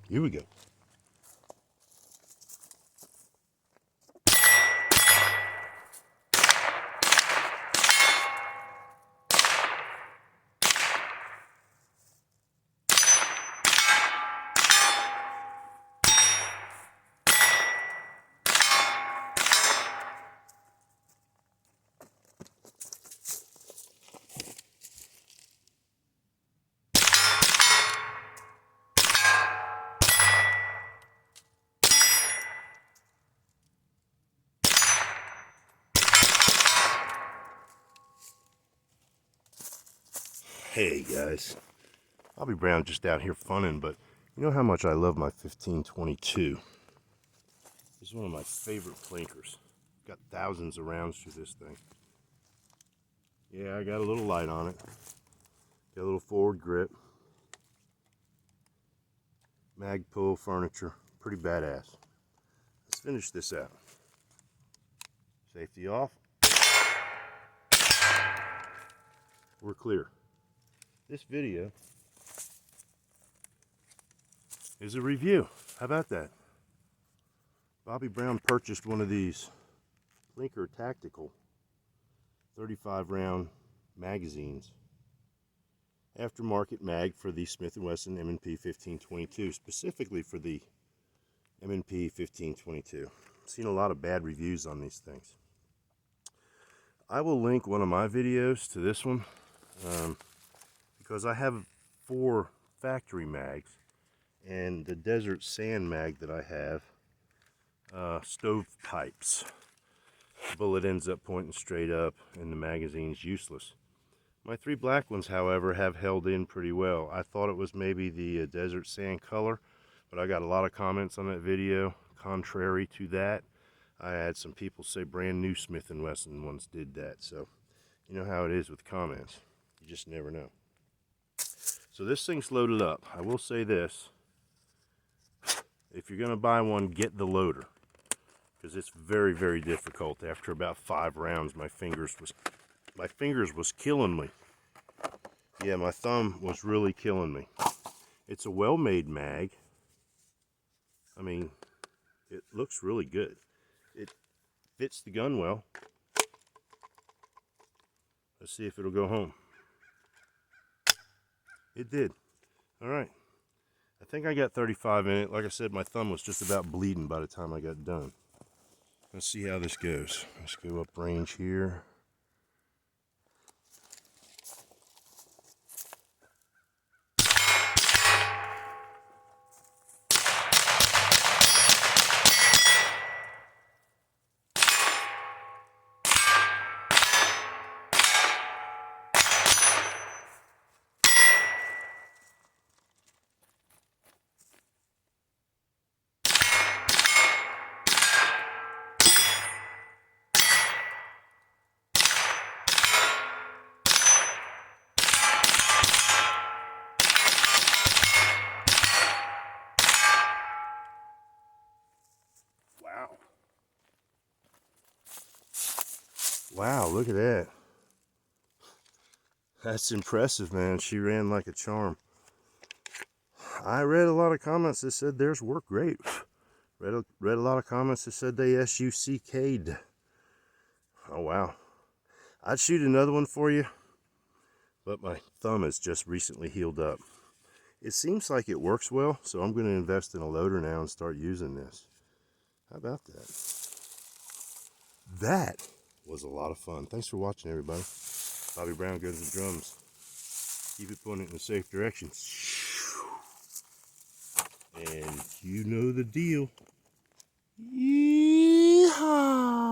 Here we go. Hey guys, Bobby Brown just out here funning, but you know how much I love my 1522. This is one of my favorite plinkers. Got thousands of rounds through this thing. Yeah, I got a little light on it. Got a little forward grip. Mag pull furniture, pretty badass. Let's finish this out. Safety off. We're clear. This video is a review. How about that? Bobby Brown purchased one of these Plinker Tactical 35 round magazines. Aftermarket mag for the Smith & Wesson M&P 1522, specifically for the M&P 1522. I've seen a lot of bad reviews on these things. I will link one of my videos to this one. Because I have 4 factory mags, and the desert sand mag that I have, stove pipes. The bullet ends up pointing straight up, and the magazine's useless. My 3 black ones, however, have held in pretty well. I thought it was maybe the desert sand color, but I got a lot of comments on that video contrary to that. I had some people say brand new Smith & Wesson ones did that, so you know how it is with comments. You just never know. So this thing's loaded up. I will say this, if you're going to buy one, get the loader, because it's very, very difficult. After about 5 rounds, my fingers was killing me. Yeah, my thumb was really killing me. It's a well-made mag. I mean, it looks really good. It fits the gun well. Let's see if it'll go home. It did. All right. I think I got 35 in it. Like I said, my thumb was just about bleeding by the time I got done. Let's see how this goes. Let's go up range here. Wow. Wow, look at that. That's impressive, man. She ran like a charm. I read a lot of comments that said theirs worked great. Read a lot of comments that said they SUCK'd. Oh, wow. I'd shoot another one for you, but my thumb has just recently healed up. It seems like it works well, so I'm going to invest in a loader now and start using this. How about that? That was a lot of fun. Thanks for watching, everybody. Bobby Brown goes to drums. Keep it pointing in a safe direction. And you know the deal. Yeehaw!